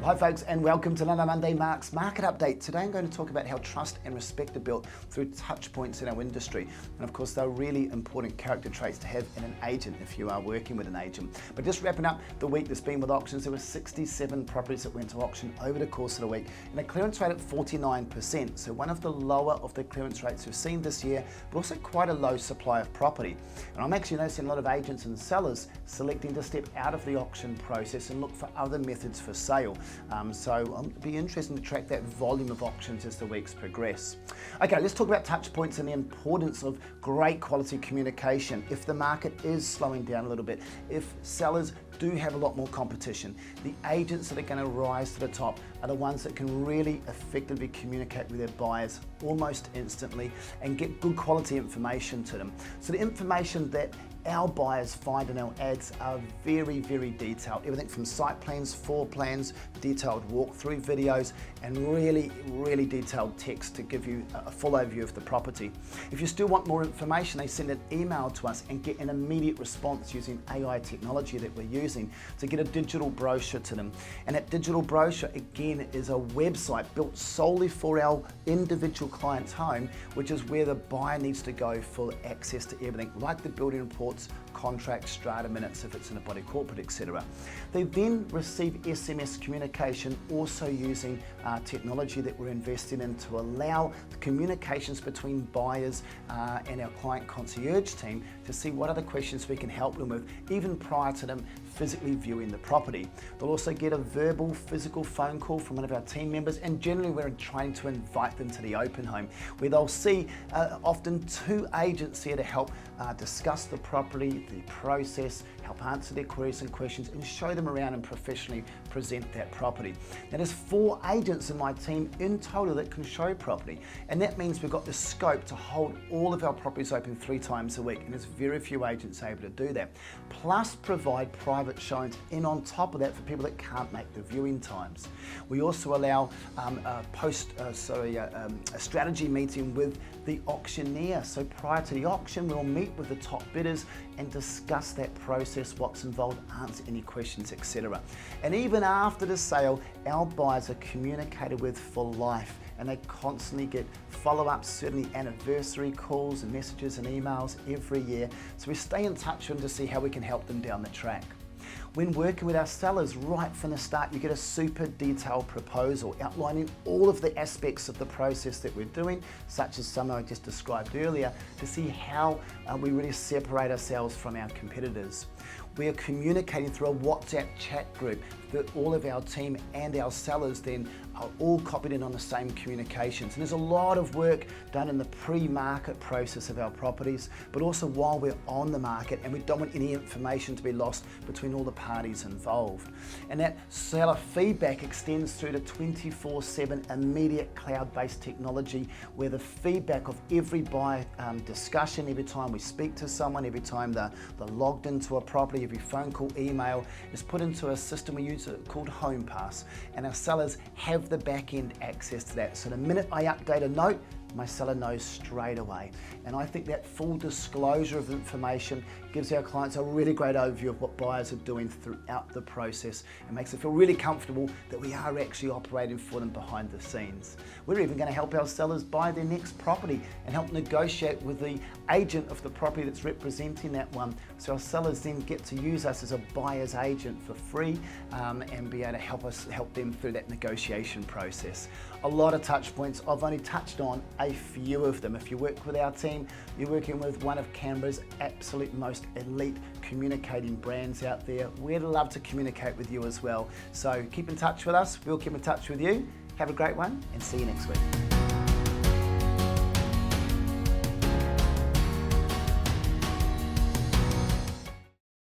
Hi folks, and welcome to another Monday Mark's Market Update. Today I'm going to talk about how trust and respect are built through touch points in our industry. And of course they're really important character traits to have in an agent if you are working with an agent. But just wrapping up the week that's been with auctions, there were 67 properties that went to auction over the course of the week and a clearance rate at 49%. So one of the lower of the clearance rates we've seen this year, but also quite a low supply of property. And I'm actually noticing a lot of agents and sellers selecting to step out of the auction process and look for other methods for sale. So it'll be interesting to track that volume of auctions as the weeks progress. Okay, let's talk about touch points and the importance of great quality communication. If the market is slowing down a little bit, if sellers do have a lot more competition, the agents that are going to rise to the top are the ones that can really effectively communicate with their buyers almost instantly and get good quality information to them. So the information that our buyers find in our ads are very, very detailed. Everything from site plans, floor plans, detailed walkthrough videos, and really, really detailed text to give you a full overview of the property. If you still want more information, they send an email to us and get an immediate response using AI technology that we're using to get a digital brochure to them. And that digital brochure, again, is a website built solely for our individual client's home, which is where the buyer needs to go for access to everything, like the building reports, contracts, strata minutes if it's in a body corporate, etc. They then receive SMS communication also using technology that we're investing in to allow the communications between buyers and our client concierge team to see what other questions we can help them with even prior to them physically viewing the property. They'll also get a verbal, physical phone call from one of our team members, and generally we're trying to invite them to the open home where they'll see often two agents here to help discuss the property, the process, help answer their queries and questions, and show them around and professionally present that property. Now there's 4 agents in my team in total that can show property, and that means we've got the scope to hold all of our properties open 3 times a week, and there's very few agents able to do that. Plus provide private showings in on top of that for people that can't make the viewing times. We also allow a strategy meeting with the auctioneer. So prior to the auction, we'll meet with the top bidders and discuss that process, what's involved, answer any questions, etc. And even after the sale, our buyers are communicated with for life, and they constantly get follow-ups, certainly anniversary calls and messages and emails every year. So we stay in touch with them to see how we can help them down the track. When working with our sellers right from the start, you get a super detailed proposal outlining all of the aspects of the process that we're doing, such as some I just described earlier, to see how we really separate ourselves from our competitors. We are communicating through a WhatsApp chat group that all of our team and our sellers then are all copied in on the same communications. And there's a lot of work done in the pre-market process of our properties, but also while we're on the market, and we don't want any information to be lost between all the parties involved. And that seller feedback extends through to 24/7 immediate cloud-based technology, where the feedback of every buyer discussion, every time we speak to someone, every time they're logged into a property, every phone call, email, is put into a system we use called Home Pass, and our sellers have the back-end access to that. So the minute I update a note, my seller knows straight away. And I think that full disclosure of information gives our clients a really great overview of what buyers are doing throughout the process and makes it feel really comfortable that we are actually operating for them behind the scenes. We're even going to help our sellers buy their next property and help negotiate with the agent of the property that's representing that one. So our sellers then get to use us as a buyer's agent for free and be able to help them through that negotiation process. A lot of touch points. I've only touched on a few of them. If you work with our team, you're working with one of Canberra's absolute most elite communicating brands out there. We'd love to communicate with you as well. So keep in touch with us. We'll keep in touch with you. Have a great one and see you next week.